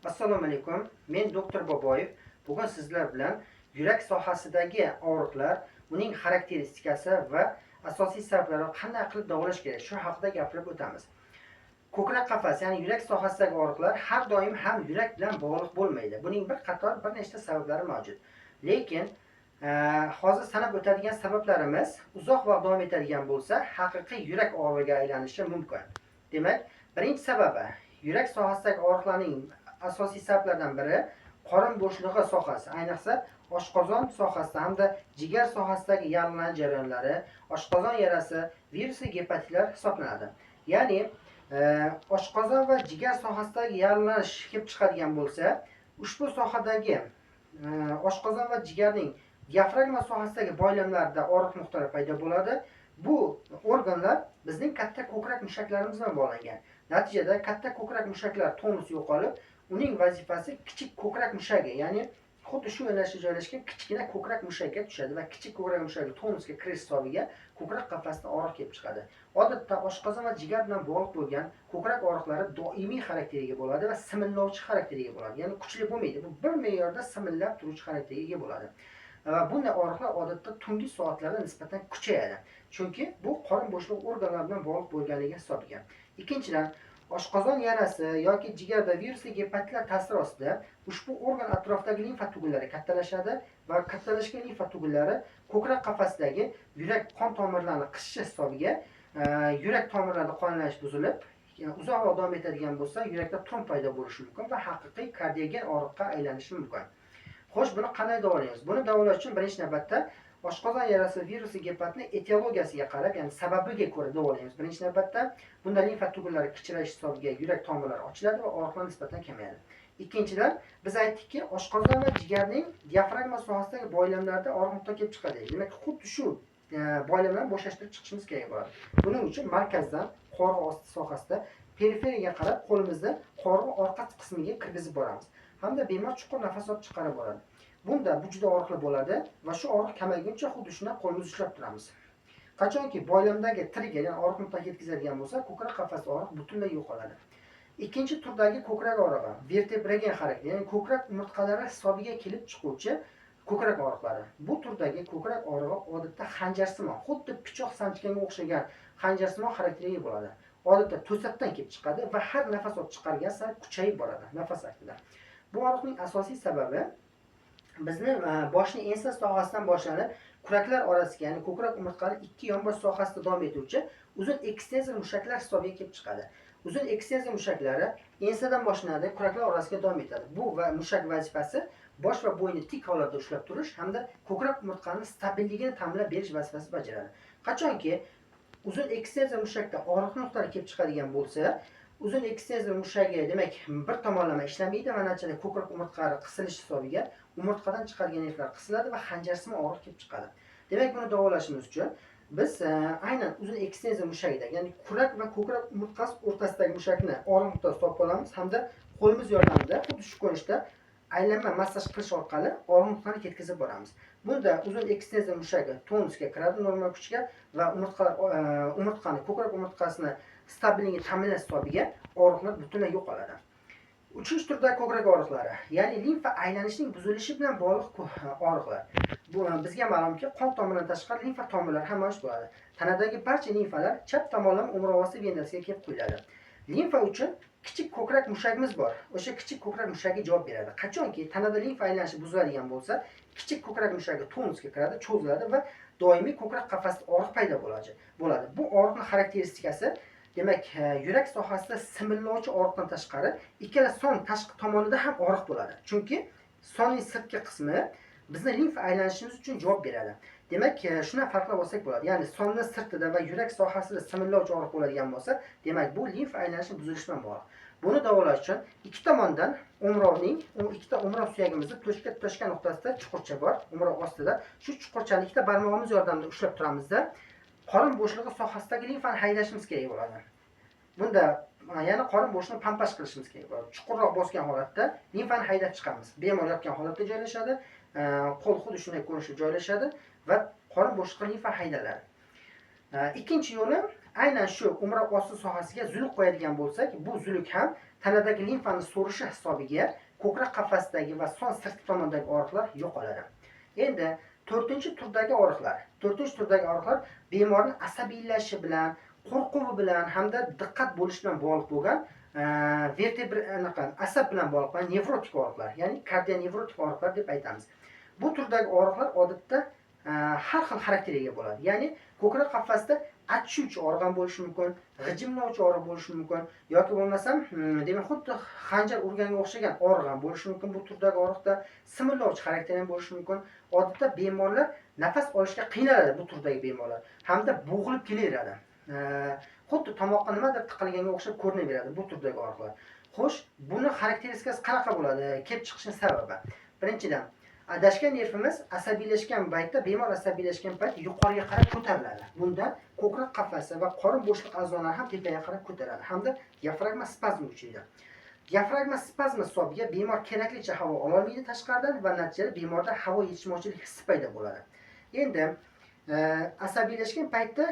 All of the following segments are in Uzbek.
Assalomu alaykum. Men doktor Boboyev. Bugun sizlar bilan yurak sohasidagi og'riqlar, uning xarakteristikasi va asosiy sabablarini qanday qilib davolash kerak, shu haqida gapirib o'tamiz. Ko'krak qafas, ya'ni yurak sohasidagi og'riqlar har doim ham yurak bilan bog'liq bo'lmaydi. Buning bir nechta sabablari mavjud. Lekin hozir sanab o'tadigan sabablarimiz uzoq vaqt davom etadigan bo'lsa, haqiqiy yurak og'rig'iga aylanishi mumkin. Demak, birinchi sababi yurak sohasidagi og'riqlarning asosiy sabablaridan biri qorin bo'shlig'i sohasi, ayniqsa oshqozon sohasida hamda jigar sohasidagi yallig'lanish jarayonlari, oshqozon yarasi, virusli gepatitlar hisoblanadi. Ya'ni oshqozon va jigar sohasidagi yallig'lanish kelib chiqadigan bo'lsa, ushbu sohadagi oshqozon va jigarning diafragma sohasidagi boylamlarida og'riq nuqtalari paydo bo'ladi. Bu organlar bizning katta ko'krak mushaklarimiz bilan bog'langan. Natijada katta ko'krak mushaklar tonusi yo'qolib, uning vazifasi kichik ko'krak mushagi, ya'ni xuddi shu yo'nalishda joylashgan kichkina ko'krak mushagiga tushadi va kichik ko'krak mushagi tonusga kirish hisobiga ko'krak qafasida og'riq kelib chiqadi. Odatda oshqozon va jigar bilan bog'liq bo'lgan ko'krak og'riqlari doimiy xarakteriga bo'ladi va simillovchi xarakteriga bo'ladi. Ya'ni kuchli bo'lmaydi. Bu bir me'yorda simillab turuvchi xarakteriga ega bo'ladi. Va bunday og'riqlar odatda tungi soatlarda nisbatan kuchayadi. Chunki bu qorin bo'shlig'i organlari bilan bog'liq bo'lganligi hisobiga. Ikkinchidan, oshqozon yarasi yoki jigarda virusli gepatitlar ta'siri ostida ushbu organ atrofidagi limfa tugulari kattalashadi va kattalashgan limfa tugullari ko'krak qafasidagi yurak qon tomirlarini qishishi hisobiga yurak tomirlarida qon aylanish buzilib, uzoq vaqt davom etadigan bo'lsa, yurakda tromb paydo bo'lishi mumkin va haqiqiy kardiogen og'riqqa aylanishi mumkin. Xo'sh, buni qanday davolaymiz? Buni davolash uchun birinchi navbatda oshqozon yarasi virusli gepatitni etiologiyasiga qarab, ya'ni sababiga ko'ra davolaymiz. Birinchi navbatda bunda limfa tugullari kichirayish hisobiga yurak tomirlari ochiladi va og'riqlar nisbatan kamayadi. Ikkinchidan, biz aytdikki, oshqozon va jigarning diafragma sohasidagi boylamlarda og'riq nuqta kelib chiqadi. Demak, xuddi shu boylamlarni bo'shashtirib chiqishimiz kerak bo'ladi. Buning uchun markazdan qo'rg'on osti sohasida periferiyaga qarab qo'limizni qo'rg'on orqa qismiga kirgizib boramiz. Hamda bemor chuqur nafas olib chiqarib boradi. Bunda bu juda og'riqli bo'ladi va shu og'riq kamayguncha xuddi shunday qo'limizni ushlab turamiz. Qachonki boylamdagi trigger, ya'ni og'riq nuqtaga yetkazadigan bo'lsa, ko'krak qafasida og'riq butunlay yo'qoladi. Ikkinchi turdagi ko'krak og'rig'i vertebragen xarakter, ya'ni ko'krak umurtqalari hisobiga kelib chiquvchi ko'krak og'riqlari. Bu turdagi ko'krak og'rig'i odatda xanjarsimon, xuddi pichoq sanchganga o'xshagan xanjarsimon xarakteriga bo'ladi. Odatda to'satdan kelib chiqadi va har nafas olib chiqargan sari kuchayib boradi nafas aktida. Bu og'riqning asosiy sababi bizni boshni ensa sohasidan boshlanib, kuraklar orasiga, ya'ni ko'krak umurtqalari ikki yonbosh sohasida davom etuvchi uzun ekstensor mushaklar hisobiga kelib chiqadi. Uzun ekstensor mushaklari ensadan boshlanadi, kuraklar orasiga davom etadi. Bu mushak vazifasi bosh va bo'yni tik holatda ushlab turish hamda ko'krak umurtqaning stabilligini ta'minlab berish vazifasini bajaradi. Qachonki uzun ekstensor mushakda og'riq nuqtalari kelib chiqadigan bo'lsa, uzun ekstensor mushagi demak bir tomonlama ishlamaydi va natijada ko'krak umurtqalari qisilish hisobiga umurtqadan chiqargan nervlar qisiladi va xanjarsimon og'riq kelib chiqadi. Demak, buni davolashimiz uchun biz aynan uzun ekstensor mushagida, ya'ni kurak va ko'krak umurtqasi o'rtasidagi mushakni og'riq nuqtasi topib olamiz hamda qo'limiz yordamida xuddi shu ko'rinishda aylanma massaj qilish orqali og'riq nuqtani ketkazib boramiz. Bunda uzun ekstensor mushagi tonusga kiradi normal kuchga va umurtqani, ko'krak umurtqasini stabilligini ta'minlash hisobiga og'riqlar butunlay yo'qoladi. Uchinchi turdagi ko'krak og'riqlari, ya'ni limfa aylanishining buzilishi bilan bog'liq og'riqlar. Bu bizga ma'lumki, qon tomiridan tashqari limfa tomirlari ham mavjud bo'ladi. Tanadagi barcha limfalar chap tomonlama umrovosti venasiga kelib quyiladi. Limfa uchun kichik ko'krak mushagimiz bor. O'sha kichik ko'krak mushagi javob beradi. Qachonki tanada limfa aylanishi buziladigan bo'lsa, kichik ko'krak mushagi tonusga kiradi, cho'ziladi va doimiy ko'krak qafasida og'riq paydo bo'ladi. Bu og'riqning xarakteristikasi demak, yurak sohasida simillovchi og'riqdan tashqari ikkala son tashqi tomonida ham og'riq bo'ladi. Chunki sonning sirtqi qismi bizni limfa aylanishimiz uchun javob beradi. Demak, shundan farqlab olsak bo'ladi. Ya'ni sonning sirtida va yurak sohasida simillovchi og'riq bo'ladigan bo'lsa, demak, bu limfa aylanishi buzilishi bilan bog'liq. Buni davolash uchun ikki tomondan ikkita umrov suyagimizni to'shgan nuqtasida chuqurcha bor, umrov ostida. Shu chuqurchani ikkita barmog'imiz yordamida ushlab turamizda qorin bo'shlig'i sohasidagi limfani haydashimiz kerak bo'ladi. Bunda yana qorin bo'shlig'ini pampash qilishimiz kerak bo'ladi. Chuqurroq bosgan holatda limfani haydab chiqamiz. Bemor yotgan holatda joylashadi, qo'l xuddi shunday ko'rinishda joylashadi va qorin bo'shlig'i limfa haydaladi. Ikkinchi yo'li aynan shu umra osti sohasiga zuluk qo'yadigan bo'lsak, bu zuluk ham tanadagi limfani so'rishi hisobiga ko'krak qafasidagi va son sirtqi tomondagi og'riqlar yo'qoladi. Endi 4-turdagi og'riqlar bemorning asabiylashishi bilan, qo'rquvi bilan hamda diqqat bo'lishi bilan bog'liq bo'lgan asab bilan bog'liq bo'lgan nevrotik og'riqlar, ya'ni kardionevrotik og'riqlar deb aytamiz. Bu turdagi og'riqlar odatda har xil xarakterga ega bo'ladi. Ya'ni ko'krak qafasida achishuvchi organ bo'lishi mumkin, g'ijimlovchi og'riq bo'lishi mumkin yoki bo'lmasam, demak xuddi xanjar urganga o'xshagan organ bo'lishi mumkin. Bu turdagi og'riqda simirlovchi xarakter ham bo'lishi mumkin. Odatda bemorlar nafas olishga qiynaladi bu turdagi bemorlar hamda bo'g'ilib kelaveradi. Xuddi tomoqqa nimadir tiqilganga o'xshab ko'rinaveradi bu turdagi og'riqlar. Xo'sh, buni xarakteristikasi qanaqa bo'ladi? Kelib chiqishning sababi. Birinchidan, adashgan nervimiz asabiylashgan paytda, bemor asabiylashgan payt yuqoriga qarab ko'tariladi. Bunda ko'krak qafasi va qorin bo'shliq a'zolari ham tepaga qarab ko'tariladi hamda diafragma spazmi kuchayadi. Diafragma spazmi hisobiga bemor keraklicha havo ololmaydi tashqaridan va natijada bemorda havo yetishmovchilik hissi paydo bo'ladi. Endi asabiylashgan paytda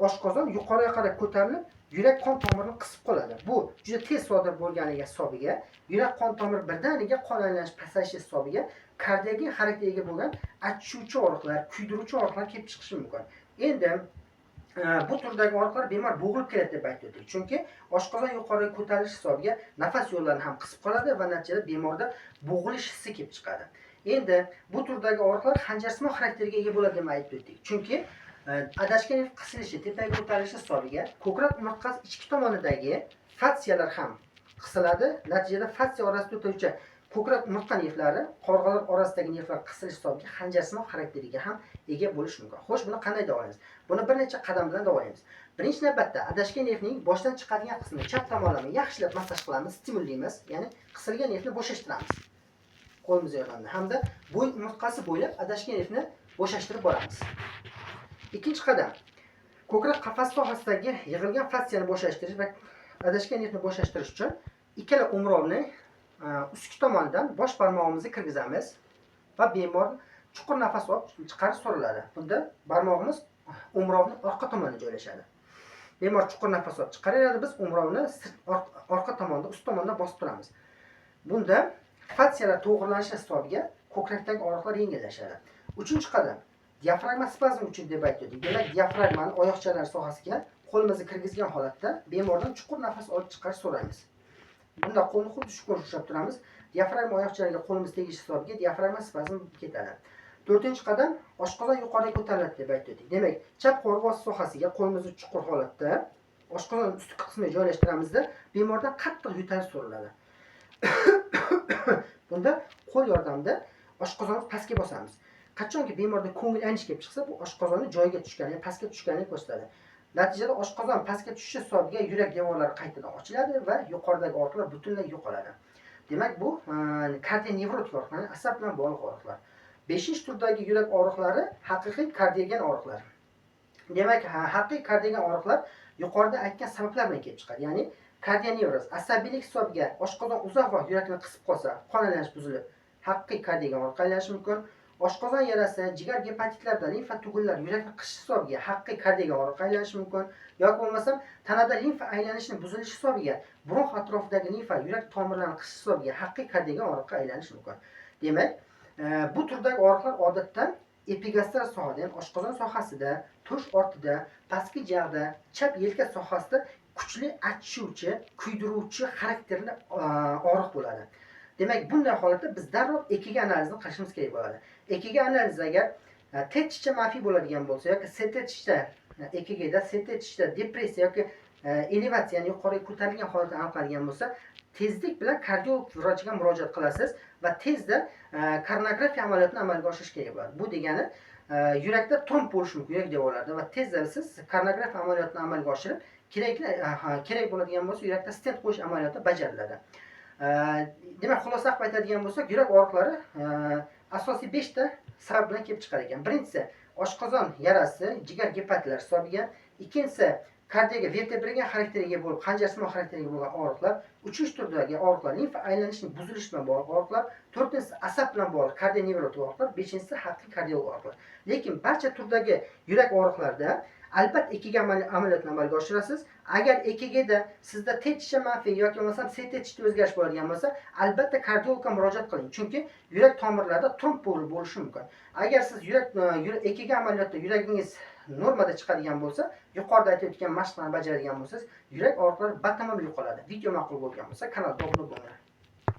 oshqozon yuqoriga qarab ko'tarilib, yurak qon tomirini qisib qoladi. Bu juda tez sodir bo'lganligi hisobiga yurak qon tomiri birdaniga qon aylanish pasayishi hisobiga kardiogin xarakteriga bo'lgan achishuvchi og'riqlar, kuydiruvchi og'riqlar kelib chiqishi mumkin. Endi bu turdagi og'riqlar bemor bo'g'ilib keladi deb aytdik. Chunki oshqozon yuqoriga ko'tarilish hisobiga nafas yo'llarini ham qisib qoladi va natijada bemorda bo'g'ilish hissi kelib chiqadi. Endi bu turdagi og'riqlar xanjarsimo xarakterga ega bo'ladi deb aytdik. Chunki adashgan nerv qisilishi, tepaga ko'tarilishi hisobiga ko'krak umurtqasi ichki tomonidagi fatsiyalar ham qisiladi. Natijada fatsiya orasida o'tuvchi ko'krak umurtqa nervlari qorg'alar orasidagi nervlar qisilish hisobiga xanjarsimo xarakteriga ham ega bo'lishi mumkin. Xo'sh, buni qanday davolaymiz? Buni bir necha qadam bilan davolaymiz. Birinchi navbatda adashgan nervning boshdan chiqadigan qismini chap tomonlama yaxshilab massaj qilamiz, stimullaymiz, ya'ni qisilgan nervni bo'shashtiramiz qo'limiz yordamida hamda bo'y umurtqasi bo'ylab adashgan nervni bo'shashtirib boramiz. Ikkinchi qadam, ko'krak qafas sohasidagi yig'ilgan fatsiyani bo'shashtirish va adashgan nervni bo'shashtirish uchun ikkala umrovni ustki tomonidan bosh barmog'imizni kirgizamiz va bemor chuqur nafas olib chiqarish so'raladi. Bunda barmog'imiz umrovning orqa tomonida joylashadi. Bemor chuqur nafas olib chiqaraveradi, biz umrovni orqa tomonda, ust tomonda bosib turamiz. Bunda fatsiyalar to'g'rilanishi hisobiga ko'krakdagi og'riqlar yengillashadi. Uchinchi qadam, diafragma spazmi uchun deb aytdik. Demak, diafragmani oyoqchalar sohasiga qo'limizni kirgizgan holatda bemordan chuqur nafas olib chiqarish so'raymiz. Bunda qo'lni xuddi shu ko'rinishda ushlab turamiz. Diafragma oyoqchalariga qo'limiz tegishi hisobiga diafragma spazm ketadi. To'rtinchi qadam, oshqozon yuqoriga ko'tariladi deb aytdik. Demak, chap qo'rg'os sohasiga qo'limizni chuqur holatda oshqozon ustki qismiga joylashtiramizda bemordan qattiq yutarish so'raladi. Bunda qo'l yordamida oshqozonni pastga bosamiz. Qachonki bemorda ko'ngil aynish kelib chiqsa, bu oshqozonni joyiga tushganini, pastga tushganini ko'rsatadi. Natijada oshqozon pastga tushishi hisobiga yurak devorlari qaytadan ochiladi va yuqoridagi og'riqlar butunlay yo'qoladi. Demak, bu kardionevrotik og'riqlar, asab bilan bog'liq og'riqlar. 5-turdagi yurak og'riqlari haqiqiy kardiogen og'riqlar. Demak, haqiqiy kardiogen og'riqlar yuqorida aytgan sabablar bilan kelib chiqadi. Ya'ni kardionevroz, asabiylik hisobiga oshqozon uzoq vaqt yurakni qisib qolsa, qon aylanish buzilib, haqiqiy kardiogen og'riq aylanishi mumkin. Oshqozon yarasi, jigar gepatitlarida limfa tugunlar yurakni qishish hisobiga haqiqiy kardiogen og'riq aylanishi mumkin. Yoki bo'lmasam, tanada limfa aylanishining buzilishi hisobiga bronx atrofidagi limfa yurak tomirlarini qishish hisobiga haqiqiy kardiogen og'riqqa aylanishi mumkin. Demak, bu turdagi og'riqlar odatda epigastral sohada, ya'ni oshqozon sohasida, tush ortida, pastki jag'da, chap yelka sohasida kuchli achishuvchi, kuydiruvchi xarakterli og'riq bo'ladi. Demak, bunday holatda biz darrov EKG analizini qilishimiz kerak bo'ladi. EKG analizi agar TET-da manfiy bo'ladigan bo'lsa yoki CT-da EKGda, CT-da depressiya yoki elevatsiya, ya'ni yuqoriga ko'tarilgan holatni aniqlaydigan bo'lsa, tezlik bilan kardiolog vrochiga murojaat qilasiz va tezda koronografiya amaliyotini amalga oshirish kerak bo'ladi. Bu degani yurakda tromb bo'lishi mumkin yurak devorlarida va tezda siz koronografiya amaliyotini amalga oshirib, kerak bo'ladigan bo'lsa yurakda stent qo'yish amaliyoti bajariladi. Demak, xulosa qilib aytadigan bo'lsak, yurak og'riqlari asosiy 5 ta sabab bilan kelib chiqar ekan. Birinchisi oshqozon yarasi, jigar gepatitlar hisobiga, ikkinchisi kardiyaga vertebraga xarakteriga bo'lib, xanjarsimo xarakteriga bo'lgan og'riqlar, 3-turdagi og'riqlar, limfa aylanishining buzilishi bilan bog'liq og'riqlar, 4-inchisi asab bilan bog'liq kardionevrotik og'riqlar, 5-inchisi haqiqiy kardiolog og'riqlar. Lekin barcha turdagi yurak og'riqlarida albatta EKG amaliyotini amalga oshirasiz. Agar EKGda sizda TTC manfiy yoki bo'lmasam CTC o'zgarish bo'ladigan bo'lsa, albatta kardiologga murojaat qiling. Chunki yurak tomirlarida tromb bo'lishi mumkin. Agar siz EKG amaliyotida yuragingiz normada chiqadigan bo'lsa, yuqorida aytib o'tgan mashqlarni bajaradigan bo'lsangiz, yurak og'riqlari batamom yo'qoladi. Video ma'qul bo'lgan bo'lsa, kanalga obuna bo'ling.